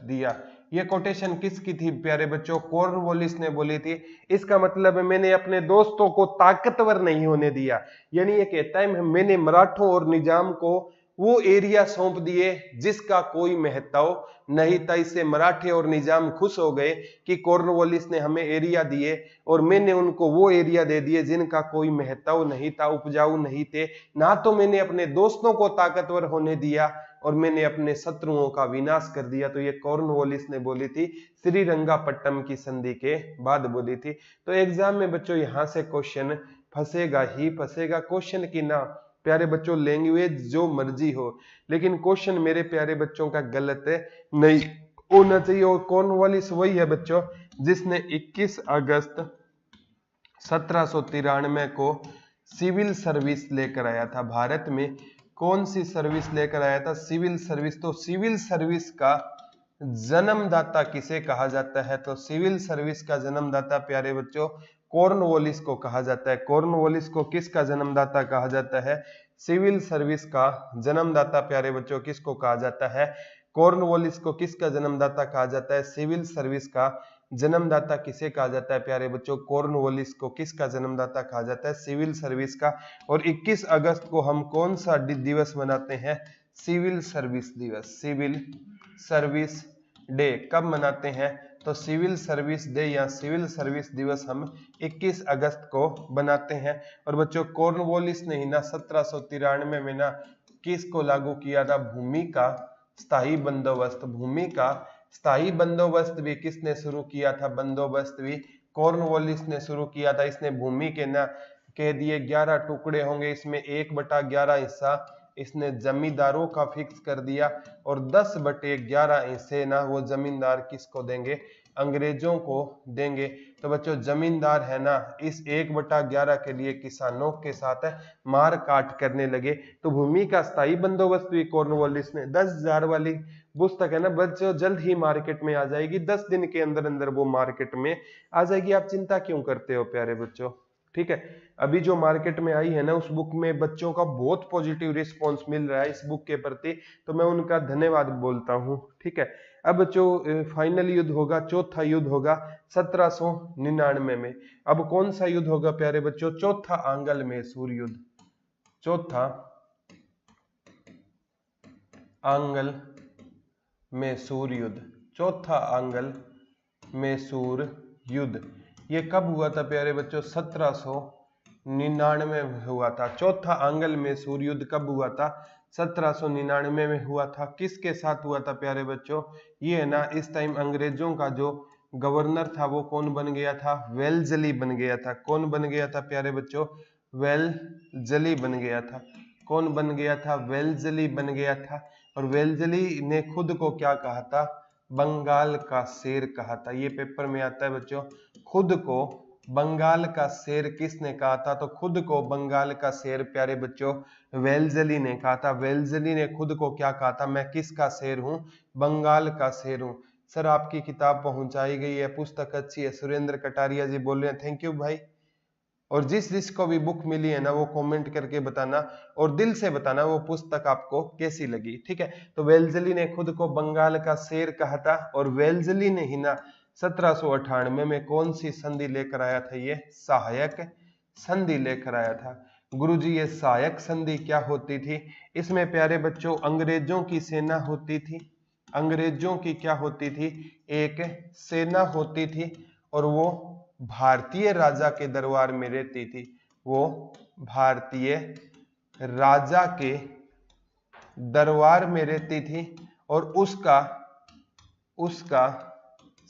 दिया। ये कोटेशन किसकी थी प्यारे बच्चों, कॉर्नवालिस ने बोली थी। इसका मतलब है मैंने अपने दोस्तों को ताकतवर नहीं होने दिया, यानी ये कहता है मैंने मराठों और निजाम को वो एरिया सौंप दिए जिसका कोई महत्व नहीं था। इससे मराठे और निजाम खुश हो गए कि कॉर्नवालिस ने हमें एरिया दिए और मैंने उनको वो एरिया दे दिए जिनका कोई महत्व नहीं था, उपजाऊ नहीं थे। ना तो मैंने अपने दोस्तों को ताकतवर होने दिया और मैंने अपने शत्रुओं का विनाश कर दिया। तो ये कॉर्नवालिस ने बोली थी, श्रीरंगापट्टम की संधि के बाद बोली थी। तो एग्जाम में बच्चों यहां से क्वेश्चन फंसेगा ही फंसेगा। क्वेश्चन की ना प्यारे बच्चों लैंग्वेज जो मर्जी हो, लेकिन क्वेश्चन मेरे प्यारे बच्चों का गलत नहीं होना चाहिए। और कॉर्नवालिस वही है बच्चों जिसने 21 अगस्त 1793 को सिविल सर्विस लेकर आया था। भारत में कौन सी सर्विस लेकर आया था, सिविल सर्विस। तो सिविल सर्विस का जन्मदाता किसे कहा जाता है, तो सिविल सर्विस का जन्मदाता प्यारे बच्चों कॉर्नवालिस को कहा जाता है। कॉर्नवालिस को किसका जन्मदाता कहा जाता है, सिविल सर्विस का जन्मदाता प्यारे बच्चों किसको कहा जाता है, कॉर्नवालिस को किसका जन्मदाता कहा जाता है, सिविल सर्विस का जन्मदाता किसे कहा जाता है प्यारे बच्चों, कॉर्नवालिस को किसका जन्मदाता कहा जाता है, सिविल सर्विस का। और 21 अगस्त को हम कौन सा दिवस मनाते हैं, सिविल सर्विस दिवस, सिविल सर्विस डे। कब मनाते हैं, तो सिविल सर्विस डे या सिविल सर्विस दिवस हम 21 अगस्त को बनाते हैं। और बच्चों कॉर्नवालिस ने ही ना 1793 में ना किसको लागू किया था, भूमि का स्थायी बंदोबस्त। भूमि का स्थायी बंदोबस्त भी किसने शुरू किया था, बंदोबस्त भी कॉर्नवालिस ने शुरू किया था। इसने भूमि के ना कह दिए 11 टुकड़े होंगे, इसमें 1/11 हिस्सा इसने जमींदारों का फिक्स कर दिया और 10/11 हिस्से ना वो जमींदार किसको देंगे, अंग्रेजों को देंगे। तो बच्चों जमींदार है ना इस 1/11 के लिए किसानों के साथ मार काट करने लगे। तो भूमि का स्थायी बंदोबस्त भी कॉर्नवालिस ने 10,000 वाली पुस्तक है ना बच्चों जल्द ही मार्केट में आ जाएगी, 10 दिन के अंदर अंदर वो मार्केट में आ जाएगी। आप चिंता क्यों करते हो प्यारे बच्चों, ठीक है। अभी जो मार्केट में आई है ना उस बुक में बच्चों का बहुत पॉजिटिव रिस्पॉन्स मिल रहा है इस बुक के प्रति, तो मैं उनका धन्यवाद बोलता हूँ, ठीक है। अब बच्चों फाइनल युद्ध होगा, चौथा युद्ध होगा 1799 में। अब कौन सा युद्ध होगा प्यारे बच्चों? चौथा आंग्ल मैसूर युद्ध। चौथा आंग्ल मैसूर युद्ध, चौथा आंग्ल मैसूर युद्ध। ये कब हुआ था प्यारे बच्चों? 1799 में हुआ था। चौथा आंग्ल मैसूर युद्ध कब हुआ था? 1799 में हुआ था। किसके साथ हुआ था प्यारे बच्चों? ये है ना इस टाइम अंग्रेजों का जो गवर्नर था वो कौन बन गया था? वेल्जली बन गया था। कौन बन गया था प्यारे बच्चों? वेल्जली बन गया था। कौन बन गया था? वेल्जली बन गया था। और वेल्जली ने खुद को क्या कहा था? बंगाल का शेर कहा था। ये पेपर में आता है बच्चों। खुद को बंगाल का शेर किसने कहा था? तो खुद को बंगाल का शेर प्यारे बच्चों वेल्जली ने कहा था। वेल्जली ने खुद को क्या कहा था? मैं किसका शेर हूं? बंगाल का शेर हूं। सर आपकी किताब पहुंचाई गई है, पुस्तक अच्छी है। सुरेंद्र कटारिया जी बोल रहे हैं, थैंक यू भाई। और जिसको भी बुक मिली है ना वो कमेंट करके बताना और दिल से बताना वो पुस्तक आपको कैसी लगी, ठीक है। तो वेल्जली ने खुद को बंगाल का शेर कहा था। और वेल्जली ने ही ना 1798 में कौन सी संधि लेकर आया था? ये सहायक संधि लेकर आया था। गुरुजी ये सहायक संधि क्या होती थी? इसमें प्यारे बच्चों अंग्रेजों की सेना होती थी। अंग्रेजों की क्या होती थी? एक सेना होती थी और वो भारतीय राजा के दरबार में रहती थी। वो भारतीय राजा के दरबार में रहती थी और उसका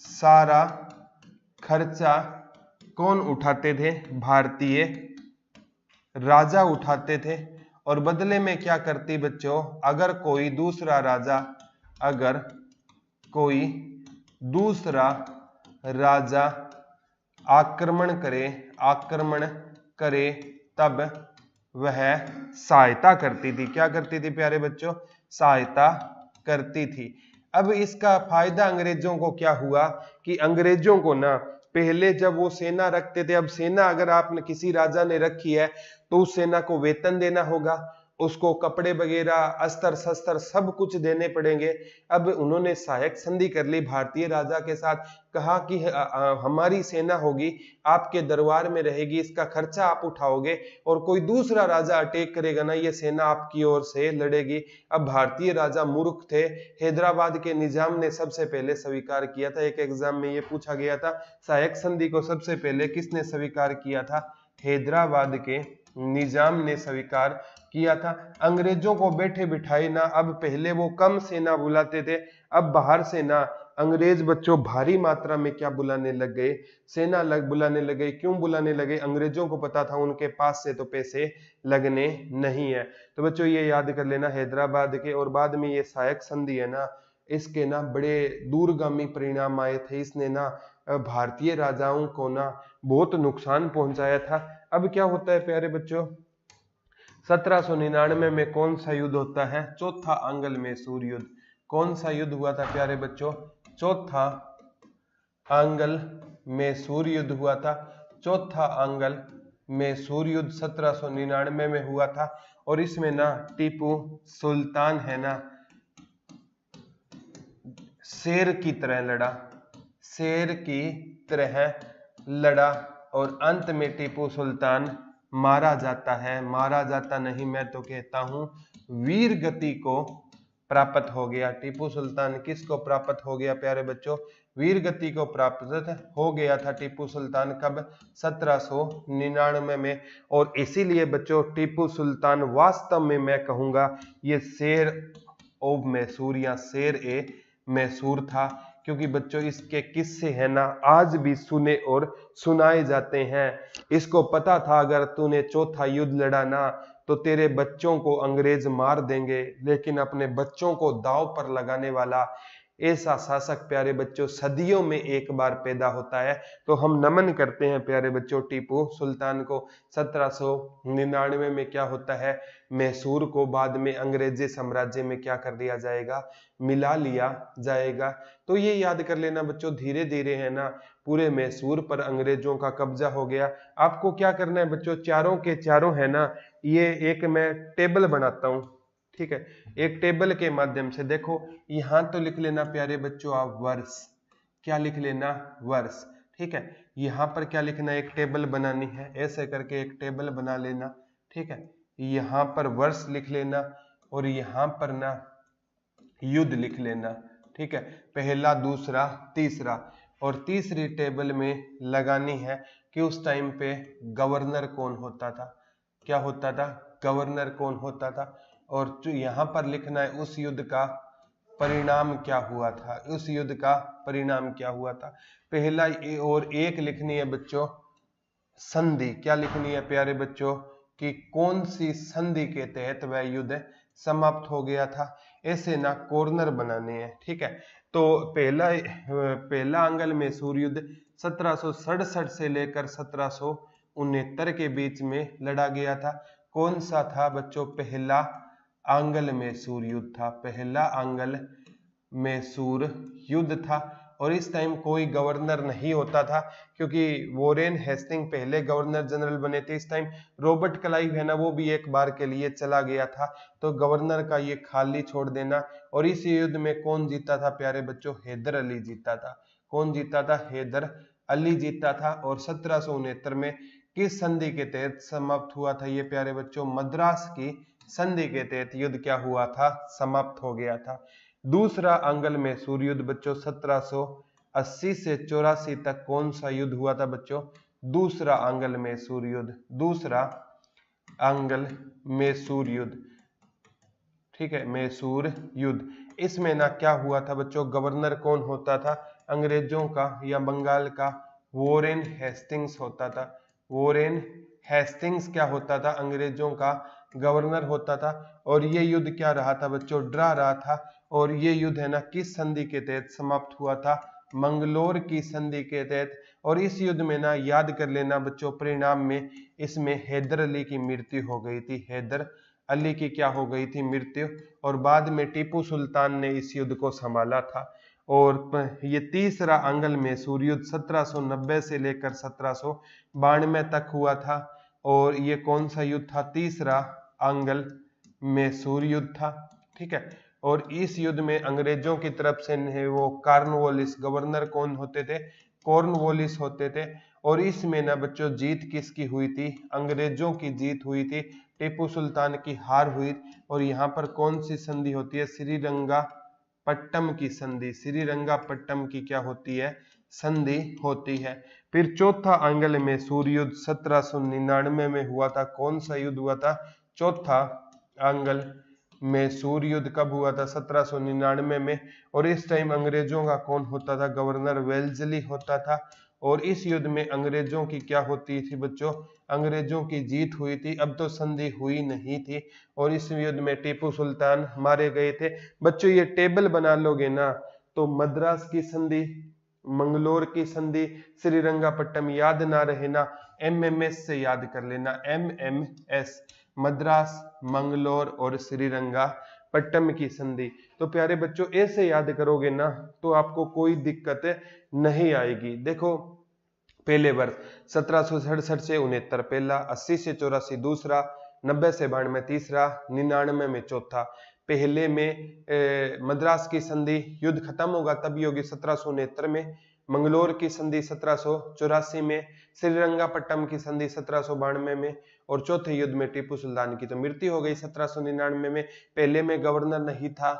सारा खर्चा कौन उठाते थे? भारतीय राजा उठाते थे। और बदले में क्या करती बच्चों? अगर कोई दूसरा राजा आक्रमण करे तब वह सहायता करती थी। क्या करती थी प्यारे बच्चों? सहायता करती थी। अब इसका फायदा अंग्रेजों को क्या हुआ कि अंग्रेजों को ना पहले जब वो सेना रखते थे, अब सेना अगर आपने किसी राजा ने रखी है तो उस सेना को वेतन देना होगा, उसको कपड़े वगैरह अस्त्र शस्त्र सब कुछ देने पड़ेंगे। अब उन्होंने सहायक संधि कर ली भारतीय राजा के साथ, कहा कि हमारी सेना होगी, आपके दरबार में रहेगी, इसका खर्चा आप उठाओगे और कोई दूसरा राजा अटैक करेगा ना ये सेना आपकी ओर से लड़ेगी। अब भारतीय राजा मूर्ख थे। हैदराबाद के निजाम ने सबसे पहले स्वीकार किया था। एक एग्जाम में ये पूछा गया था सहायक संधि को सबसे पहले किसने स्वीकार किया था? हैदराबाद के निजाम ने स्वीकार किया था। अंग्रेजों को बैठे बिठाए ना, अब पहले वो कम सेना बुलाते थे, अब बाहर से ना अंग्रेज बच्चों भारी मात्रा में क्या बुलाने लग गए? सेना बुलाने लगे। क्यों बुलाने लगे? अंग्रेजों को पता था उनके पास से तो पैसे लगने नहीं है। तो बच्चों ये याद कर लेना हैदराबाद के। और बाद में ये सहायक संधि है ना, इसके ना बड़े दूरगामी परिणाम आए थे। इसने ना भारतीय राजाओं को ना बहुत नुकसान पहुंचाया था। अब क्या होता है प्यारे बच्चों? 1799 में कौन सा युद्ध होता है? चौथा आंग्ल मैसूर युद्ध। कौन सा युद्ध हुआ था प्यारे बच्चों? चौथा आंग्ल मैसूर युद्ध हुआ था। चौथा आंग्ल मैसूर युद्ध 1799 में हुआ था। और इसमें ना टीपू सुल्तान है ना शेर की तरह लड़ा और अंत में टीपू सुल्तान मारा जाता है। मारा जाता नहीं, मैं तो कहता हूं वीर गति को प्राप्त हो गया। टीपू सुल्तान किसको प्राप्त हो गया प्यारे बच्चों? वीर गति को प्राप्त हो गया था टीपू सुल्तान। कब? 1799 में। और इसीलिए बच्चों टीपू सुल्तान वास्तव में मैं कहूंगा ये शेर ऑफ मैसूर या शेर ए मैसूर था, क्योंकि बच्चों इसके किस्से हैं ना आज भी सुने और सुनाए जाते हैं। इसको पता था अगर तूने चौथा युद्ध लड़ा ना तो तेरे बच्चों को अंग्रेज मार देंगे, लेकिन अपने बच्चों को दांव पर लगाने वाला ऐसा शासक प्यारे बच्चों सदियों में एक बार पैदा होता है। तो हम नमन करते हैं प्यारे बच्चों टीपू सुल्तान को। 1799 में क्या होता है, मैसूर को बाद में अंग्रेजी साम्राज्य में क्या कर दिया जाएगा, मिला लिया जाएगा। तो ये याद कर लेना बच्चों, धीरे धीरे है ना पूरे मैसूर पर अंग्रेजों का कब्जा हो गया। आपको क्या करना है बच्चों, चारों के चारों है ना, ये एक मैं टेबल बनाता हूं, ठीक है। एक टेबल के माध्यम से देखो, यहां तो लिख लेना प्यारे बच्चों आप वर्ष, क्या लिख लेना, वर्ष, ठीक है। यहां पर क्या लिखना, एक टेबल बनानी है, ऐसे करके एक टेबल बना लेना, ठीक है। यहां पर वर्ष लिख लेना और यहां पर ना युद्ध लिख लेना, ठीक है, पहला दूसरा तीसरा। और तीसरी टेबल में लगानी है कि उस टाइम पे गवर्नर कौन होता था, क्या होता था, गवर्नर कौन होता था। और जो यहां पर लिखना है उस युद्ध का परिणाम क्या हुआ था, उस युद्ध का परिणाम क्या हुआ था, पहला। और एक लिखनी है बच्चों संधि, क्या लिखनी है प्यारे बच्चों, कि कौन सी संधि के तहत वह युद्ध समाप्त हो गया था। ऐसे ना कॉर्नर बनाने हैं, ठीक है। तो पहला आंग्ल मैसूर युद्ध 1767 से लेकर 1769 के बीच में लड़ा गया था। कौन सा था बच्चों, पहला आंग्ल मैसूर युद्ध था, पहला आंग्ल मैसूर युद्ध था। और इस टाइम कोई गवर्नर नहीं होता था, क्योंकि वॉरेन हेस्टिंग पहले गवर्नर जनरल बने थे। इस टाइम रॉबर्ट क्लाइव है ना, वो भी एक बार के लिए चला गया था, तो गवर्नर का ये खाली छोड़ देना। और इस युद्ध में कौन जीता था प्यारे बच्चों, हैदर अली जीता था। कौन जीता था, हैदर अली जीता था। और 1769 में किस संधि के तहत समाप्त हुआ था ये प्यारे बच्चों, मद्रास की संधि के तहत युद्ध क्या हुआ था, समाप्त हो गया था। दूसरा आंग्ल मैसूर युद्ध बच्चों 1780 से 84 तक कौन सा युद्ध हुआ था बच्चों, दूसरा आंग्ल मैसूर युद्ध, दूसरा आंग्ल मैसूर युद्ध, ठीक है, मैसूर युद्ध। इसमें ना क्या हुआ था बच्चों, गवर्नर कौन होता था, अंग्रेजों का या बंगाल का वॉरेन हेस्टिंग्स होता था। वॉरेन हेस्टिंग्स क्या होता था, अंग्रेजों का गवर्नर होता था। और ये युद्ध क्या रहा था बच्चों, ड्रा रहा था। और ये युद्ध है ना किस संधि के तहत समाप्त हुआ था, मंगलोर की संधि के तहत। और इस युद्ध में ना याद कर लेना बच्चों, परिणाम में इसमें हैदर अली की मृत्यु हो गई थी, हैदर अली की क्या हो गई थी, मृत्यु। और बाद में टीपू सुल्तान ने इस युद्ध को संभाला था। और ये तीसरा आंग्ल मैसूर युद्ध 1790 से लेकर 1792 तक हुआ था। और ये कौन सा युद्ध था, तीसरा आंग्ल मैसूर युद्ध था, ठीक है। और इस युद्ध में अंग्रेजों की तरफ से वो कॉर्नवालिस, गवर्नर कौन होते थे, कॉर्नवालिस होते थे। और इसमें ना बच्चों जीत किसकी हुई थी, अंग्रेजों की जीत हुई थी, टीपू सुल्तान की हार हुई। और यहाँ पर कौन सी संधि होती है, श्रीरंगापट्टम की संधि, श्रीरंगापट्टम की क्या होती है, संधि होती है। फिर चौथा आंग्ल मैसूर युद्ध 1799 में हुआ था। कौन सा युद्ध हुआ था, चौथा आंग्ल मैसूर युद्ध कब हुआ था, 1799 में। और इस टाइम अंग्रेजों का कौन होता था, गवर्नर वेल्जली होता था। और इस युद्ध में अंग्रेजों की क्या होती थी बच्चों, अंग्रेजों की जीत हुई थी, अब तो संधि हुई नहीं थी। और इस युद्ध में टीपू सुल्तान मारे गए थे। बच्चों ये टेबल बना लोगे ना, तो मद्रास की संधि, मंगलोर की संधि, श्रीरंगापट्टम याद ना रहे ना, एमएमएस से याद कर लेना, एमएमएस, मद्रास, मंगलोर और श्रीरंगापट्टम की संधि। तो प्यारे बच्चों ऐसे याद करोगे ना तो आपको कोई दिक्कत नहीं आएगी। देखो पहले वर्ष 1767 से 69 पहला, 80 से 84 दूसरा, 90 से 92 तीसरा, 99 में चौथा। पहले में मद्रास की संधि युद्ध खत्म होगा तभी होगी 1769 में, मंगलोर की संधि 1784 में, श्रीरंगापट्टम की संधि 1792 में। और चौथे युद्ध में टीपू सुल्तान की तो मृत्यु हो गई 1799 में। पहले में गवर्नर नहीं था,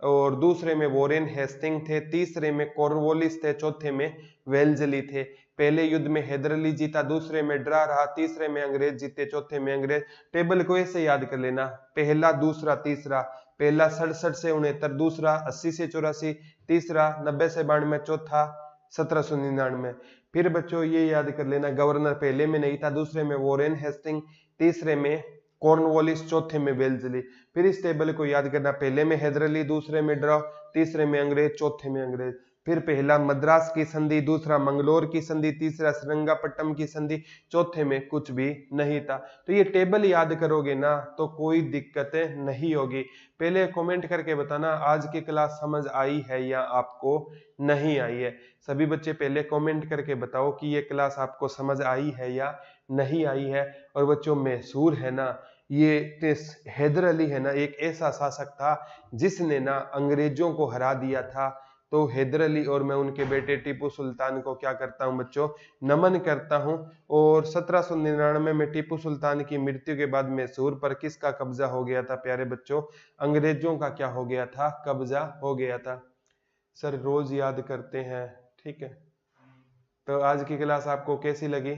और दूसरे में वॉरेन हेस्टिंग थे, तीसरे में कॉर्नवालिस थे, चौथे में वेल्जली थे। पहले युद्ध में हैदर अली जीता, दूसरे में ड्रा रहा, तीसरे में अंग्रेज जीते, चौथे में अंग्रेज। टेबल को ऐसे याद कर लेना, पहला दूसरा तीसरा, पहला 67 से 69, दूसरा 80 से 84, तीसरा 90 से 92, चौथा 1799। फिर बच्चों ये याद कर लेना, गवर्नर पहले में नहीं था, दूसरे में वॉरेन हेस्टिंग, तीसरे में कॉर्नवालिस, चौथे में वेल्जली। फिर इस टेबल को याद करना, पहले में हैदर अली, दूसरे में ड्रॉ, तीसरे में अंग्रेज, चौथे में अंग्रेज। फिर पहला मद्रास की संधि, दूसरा मंगलोर की संधि, तीसरा श्रृंगापट्टम की संधि, चौथे में कुछ भी नहीं था। तो ये टेबल याद करोगे ना तो कोई दिक्कतें नहीं होगी। पहले कमेंट करके बताना आज की क्लास समझ आई है या आपको नहीं आई है। सभी बच्चे पहले कमेंट करके बताओ कि ये क्लास आपको समझ आई है या नहीं आई है। और बच्चों मैसूर है ना, ये हैदर अली है ना, एक ऐसा शासक था जिसने ना अंग्रेजों को हरा दिया था। तो हैदर अली और मैं उनके बेटे टीपू सुल्तान को क्या करता हूं बच्चों, नमन करता हूं। और 1799 में टीपू सुल्तान की मृत्यु के बाद मैसूर पर किसका कब्जा हो गया था प्यारे बच्चों, अंग्रेजों का क्या हो गया था, कब्जा हो गया था। सर रोज याद करते हैं, ठीक है। तो आज की क्लास आपको कैसी लगी,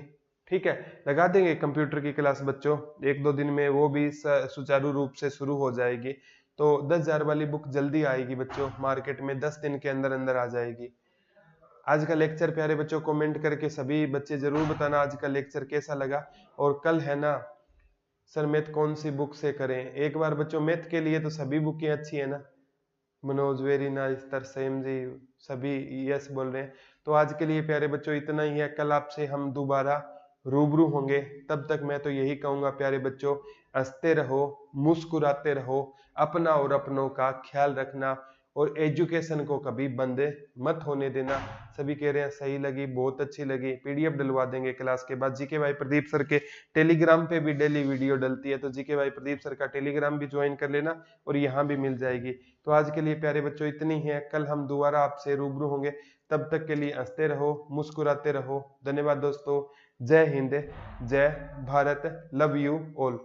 ठीक है। लगा देंगे कंप्यूटर की क्लास बच्चों, 1-2 दिन में वो भी सुचारू रूप से शुरू हो जाएगी। तो 10,000 वाली बुक जल्दी आएगी बच्चों मार्केट में, 10 दिन के अंदर अंदर आ जाएगी। आज का लेक्चर प्यारे बच्चों कमेंट करके सभी बच्चे जरूर बताना आज का लेक्चर कैसा लगा। और कल है ना सर मैथ कौन सी बुक से करें, एक बार बच्चों मैथ के लिए तो सभी बुकें अच्छी है ना, मनोज वेरी नाइस, तरसेम जी सभी यस बोल रहे हैं। तो आज के लिए प्यारे बच्चों इतना ही है, कल आपसे हम दोबारा रूबरू होंगे। तब तक मैं तो यही कहूंगा प्यारे बच्चों, हंसते रहो, मुस्कुराते रहो, अपना और अपनों का ख्याल रखना और एजुकेशन को कभी बंद मत होने देना। सभी कह रहे हैं सही लगी, बहुत अच्छी लगी, पीडीएफ डलवा देंगे क्लास के बाद। जीके भाई प्रदीप सर के टेलीग्राम पे भी डेली वीडियो डलती है, तो जीके भाई प्रदीप सर का टेलीग्राम भी ज्वाइन कर लेना और यहाँ भी मिल जाएगी। तो आज के लिए प्यारे बच्चों इतनी ही है, कल हम दोबारा आपसे रूबरू होंगे। तब तक के लिए हंसते रहो, मुस्कुराते रहो। धन्यवाद दोस्तों, जय हिंद, जय भारत, लव यू ऑल।